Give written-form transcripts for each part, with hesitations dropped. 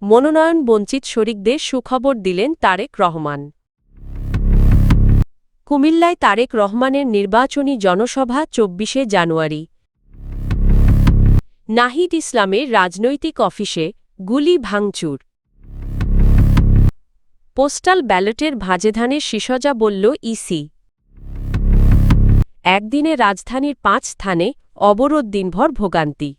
মনোনয়ন বঞ্চিত শরিকদের সুখবর দিলেন তারেক রহমান। কুমিল্লায় তারেক রহমানের নির্বাচনী জনসভা ২৪শে জানুয়ারি। নাহিদ ইসলামের রাজনৈতিক অফিসে গুলি ভাঙচুর। পোস্টাল ব্যালটের ভাজেধানের শিসজা বলল ইসি। একদিনে রাজধানীর ৫ স্থানে অবরোধ দিনভর ভোগান্তি।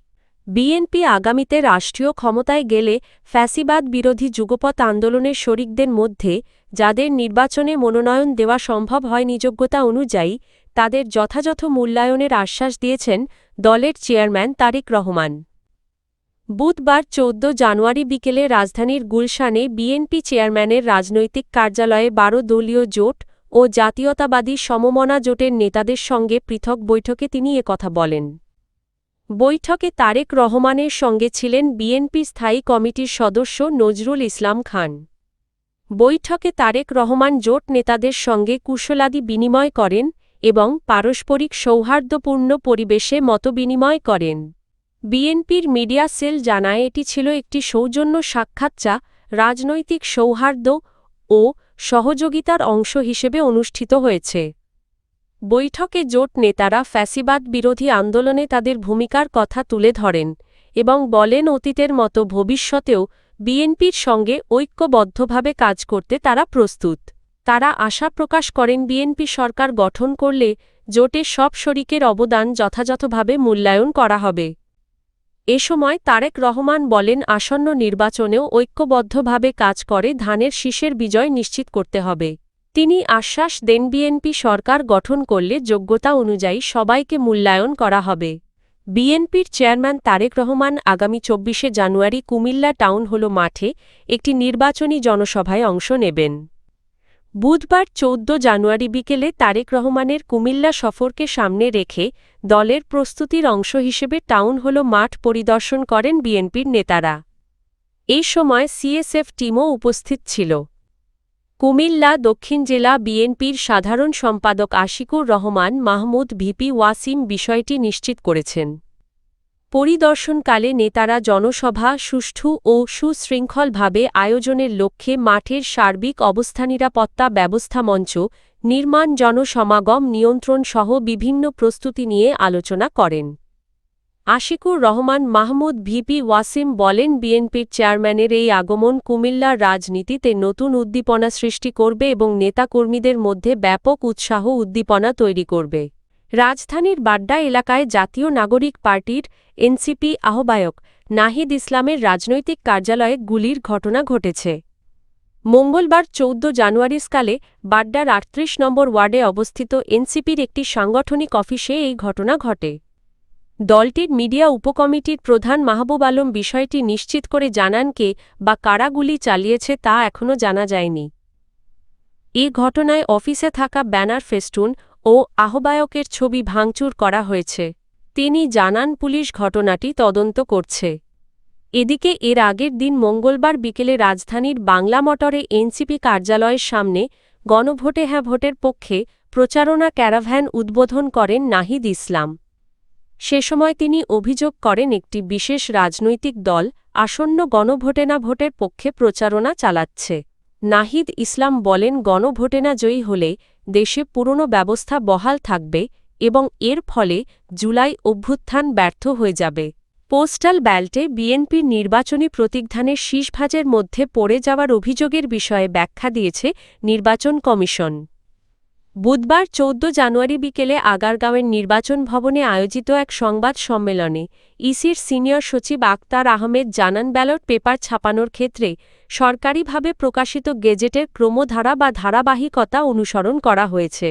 বিএনপি আগামীতে রাষ্ট্রীয় ক্ষমতায় গেলে ফ্যাসিবাদ বিরোধী যুগপৎ আন্দোলনের শরিকদের মধ্যে যাদের নির্বাচনে মনোনয়ন দেওয়া সম্ভব হয়নি যোগ্যতা অনুযায়ী, তাদের যথাযথ মূল্যায়নের আশ্বাস দিয়েছেন দলের চেয়ারম্যান তারেক রহমান। বুধবার ১৪ জানুয়ারি বিকেলে রাজধানীর গুলশানে বিএনপি চেয়ারম্যানের রাজনৈতিক কার্যালয়ে ১২ দলীয় জোট ও জাতীয়তাবাদী সমমনা জোটের নেতাদের সঙ্গে পৃথক বৈঠকে তিনি একথা বলেন। বৈঠকে তারেক রহমানের সঙ্গে ছিলেন বিএনপি স্থায়ী কমিটির সদস্য নজরুল ইসলাম খান। বৈঠকে তারেক রহমান জোট নেতাদের সঙ্গে কুশলাদি বিনিময় করেন এবং পারস্পরিক সৌহার্দ্যপূর্ণ পরিবেশে মতবিনিময় করেন। বিএনপির মিডিয়া সেল জানায় এটি ছিল একটি সৌজন্য সাক্ষাৎ যা রাজনৈতিক সৌহার্দ্য ও সহযোগিতার অংশ হিসেবে অনুষ্ঠিত হয়েছে। বৈঠকে জোট নেতারা ফ্যাসিবাদ বিরোধী আন্দোলনে তাদের ভূমিকার কথা তুলে ধরেন এবং বলেন অতীতের মতো ভবিষ্যতেও বিএনপির সঙ্গে ঐক্যবদ্ধভাবে কাজ করতে তারা প্রস্তুত। তারা আশা প্রকাশ করেন বিএনপি সরকার গঠন করলে জোটের সব শরিকের অবদান যথাযথভাবে মূল্যায়ন করা হবে। এ সময় তারেক রহমান বলেন আসন্ন নির্বাচনেও ঐক্যবদ্ধভাবে কাজ করে ধানের শীষের বিজয় নিশ্চিত করতে হবে। তিনি আশ্বাস দেন বিএনপি সরকার গঠন করলে যোগ্যতা অনুযায়ী সবাইকে মূল্যায়ন করা হবে। বিএনপির চেয়ারম্যান তারেক রহমান আগামী ২৪শে জানুয়ারি কুমিল্লা টাউন হল মাঠে একটি নির্বাচনী জনসভায় অংশ নেবেন। বুধবার ১৪ জানুয়ারি বিকেলে তারেক রহমানের কুমিল্লা সফরকে সামনে রেখে দলের প্রস্তুতির অংশ হিসেবে টাউন হল মাঠ পরিদর্শন করেন বিএনপির নেতারা। এই সময় সিএসএফ টিমও উপস্থিত ছিল। কুমিল্লা দক্ষিণ জেলা বিএনপির সাধারণ সম্পাদক আশিকুর রহমান মাহমুদ ভিপি ওয়াসিম বিষয়টি নিশ্চিত করেছেন। পরিদর্শনকালে নেতারা জনসভা সুষ্ঠু ও সুশৃঙ্খলভাবে আয়োজনের লক্ষ্যে মাঠের সার্বিক অবস্থানিরাপত্তা ব্যবস্থা মঞ্চ নির্মাণ জনসমাগম নিয়ন্ত্রণ সহ বিভিন্ন প্রস্তুতি নিয়ে আলোচনা করেন। আশিকুর রহমান মাহমুদ ভিপি ওয়াসিম বলেন বিএনপির চেয়ারম্যানের এই আগমন কুমিল্লার রাজনীতিতে নতুন উদ্দীপনা সৃষ্টি করবে এবং নেতাকর্মীদের মধ্যে ব্যাপক উৎসাহ উদ্দীপনা তৈরি করবে। রাজধানীর বাড্ডা এলাকায় জাতীয় নাগরিক পার্টির এনসিপি আহ্বায়ক নাহিদ ইসলামের রাজনৈতিক কার্যালয়ে গুলির ঘটনা ঘটেছে। মঙ্গলবার ১৪ জানুয়ারি সকালে বাড্ডার ৩৮ নম্বর ওয়ার্ডে অবস্থিত এনসিপির একটি সাংগঠনিক অফিসে এই ঘটনা ঘটে। দলটির মিডিয়া উপকমিটির প্রধান মাহবুব আলম বিষয়টি নিশ্চিত করে জানান কে বা কারা গুলি চালিয়েছে তা এখনও জানা যায়নি। এ ঘটনায় অফিসে থাকা ব্যানার ফেস্টুন ও আহ্বায়কের ছবি ভাঙচুর করা হয়েছে। তিনি জানান পুলিশ ঘটনাটি তদন্ত করছে। এদিকে এর আগের দিন মঙ্গলবার বিকেলে রাজধানীর বাংলা মোটরে এনসিপি কার্যালয়ের সামনে গণভোটে হ্যাঁ ভোটের পক্ষে প্রচারণা ক্যারাভ্যান উদ্বোধন করেন নাহিদ ইসলাম। সে সময় তিনি অভিযোগ করেন একটি বিশেষ রাজনৈতিক দল আসন্ন গণভোটে না ভোটের পক্ষে প্রচারণা চালাচ্ছে। নাহিদ ইসলাম বলেন গণভোটে না জয়ী হলে দেশে পুরনো ব্যবস্থা বহাল থাকবে এবং এর ফলে জুলাই অভ্যুত্থান ব্যর্থ হয়ে যাবে। পোস্টাল ব্যালটে বিএনপির নির্বাচনী প্রতিষ্ঠানের শীষভাজের মধ্যে পড়ে যাওয়ার অভিযোগের বিষয়ে ব্যাখ্যা দিয়েছে নির্বাচন কমিশন। বুধবার ১৪ জানুয়ারি বিকেলে আগারগাঁওয়ের নির্বাচন ভবনে আয়োজিত এক সংবাদ সম্মেলনে ইসির সিনিয়র সচিব আক্তার আহমেদ জানান ব্যালট পেপার ছাপানোর ক্ষেত্রে সরকারিভাবে প্রকাশিত গেজেটের ক্রমধারা বা ধারাবাহিকতা অনুসরণ করা হয়েছে।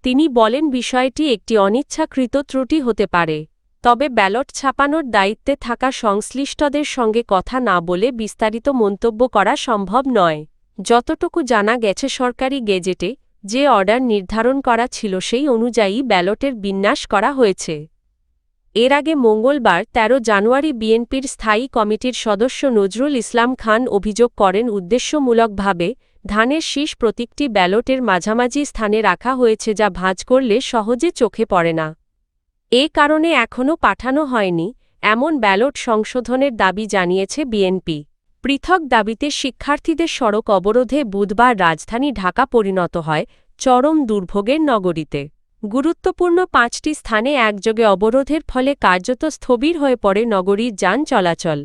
তিনি বলেন বিষয়টি একটি অনিচ্ছাকৃত ত্রুটি হতে পারে, তবে ব্যালট ছাপানোর দায়িত্বে থাকা সংশ্লিষ্টদের সঙ্গে কথা না বলে বিস্তারিত মন্তব্য করা সম্ভব নয়। যতটুকু জানা গেছে সরকারি গেজেটে যে অর্ডার নির্ধারণ করা ছিল সেই অনুযায়ী ব্যালটের বিন্যাস করা হয়েছে। এর আগে মঙ্গলবার ১৩ জানুয়ারি বিএনপির স্থায়ী কমিটির সদস্য নজরুল ইসলাম খান অভিযোগ করেন উদ্দেশ্যমূলকভাবে ধানের শীষ প্রতীকটি ব্যালটের মাঝামাঝি স্থানে রাখা হয়েছে যা ভাঁজ করলে সহজে চোখে পড়ে না। এ কারণে এখনও পাঠানো হয়নি এমন ব্যালট সংশোধনের দাবি জানিয়েছে বিএনপি। পৃথক দাবিতে শিক্ষার্থীদের সড়ক অবরোধে বুধবার রাজধানী ঢাকা পরিণত হয় চরম দুর্ভোগের নগরীতে। গুরুত্বপূর্ণ ৫টি স্থানে একযোগে অবরোধের ফলে কার্যত স্থবির হয়ে পড়ে নগরীর যান চলাচল।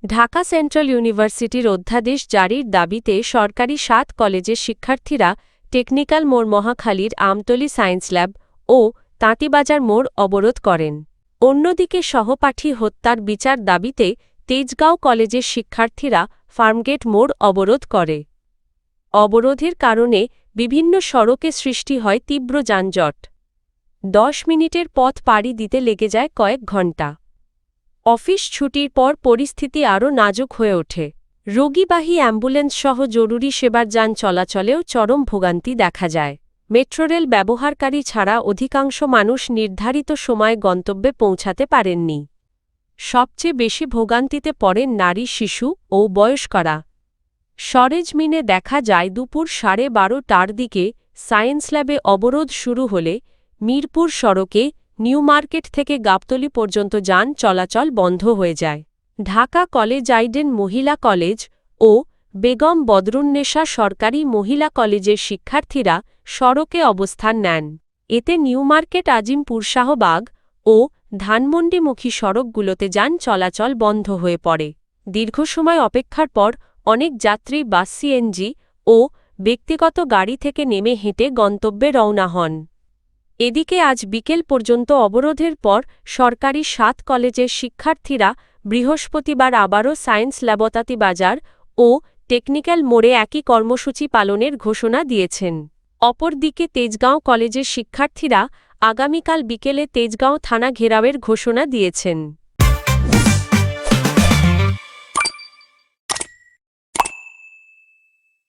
ঢাকা সেন্ট্রাল ইউনিভার্সিটির অধ্যাদেশ জারির দাবিতে সরকারি ৭ কলেজের শিক্ষার্থীরা টেকনিক্যাল মোড়, মহাখালীর আমতলী সায়েন্স ল্যাব ও তাঁতীবাজার মোড় অবরোধ করেন। অন্যদিকে সহপাঠী হত্যার বিচার দাবিতে তেজগাঁও কলেজের শিক্ষার্থীরা ফার্মগেট মোড় অবরোধ করে। অবরোধের কারণে বিভিন্ন সড়কে সৃষ্টি হয় তীব্র যানজট। ১০ মিনিটের পথ পাড়ি দিতে লেগে যায় কয়েক ঘণ্টা। অফিস ছুটির পর পরিস্থিতি আরও নাজুক হয়ে ওঠে। রোগীবাহী অ্যাম্বুলেন্সসহ জরুরি সেবার যান চলাচলেও চরম ভোগান্তি দেখা যায়। মেট্রোরেল ব্যবহারকারী ছাড়া অধিকাংশ মানুষ নির্ধারিত সময়ে গন্তব্যে পৌঁছাতে পারেননি। সবচেয়ে বেশি ভোগান্তিতে পড়েন নারী, শিশু ও বয়স্করা। সরেজমিনে দেখা যায় দুপুর 12:30টার দিকে সায়েন্স ল্যাবে অবরোধ শুরু হলে মিরপুর সড়কে নিউ মার্কেট থেকে গাবতলী পর্যন্ত যান চলাচল বন্ধ হয়ে যায়। ঢাকা কলেজ, আইডেন মহিলা কলেজ ও বেগম বদরুন্নেসা সরকারি মহিলা কলেজের শিক্ষার্থীরা সড়কে অবস্থান নেন। এতে নিউ মার্কেট, আজিমপুর, শাহবাগ ও ধানমন্ডিমুখী সড়কগুলোতে যান চলাচল বন্ধ হয়ে পড়ে। দীর্ঘ সময় অপেক্ষার পর অনেক যাত্রী বাস, সিএনজি ও ব্যক্তিগত গাড়ি থেকে নেমে হেঁটে গন্তব্যে রওনা হন। এদিকে আজ বিকেল পর্যন্ত অবরোধের পর সরকারি ৭ কলেজের শিক্ষার্থীরা বৃহস্পতিবার আবারও সায়েন্স ল্যাব, তাঁতীবাজার ও টেকনিক্যাল মোড়ে একই কর্মসূচি পালনের ঘোষণা দিয়েছেন। অপরদিকে তেজগাঁও কলেজের শিক্ষার্থীরা আগামীকাল বিকেলে তেজগাঁও থানা ঘেরাওয়ের ঘোষণা দিয়েছেন।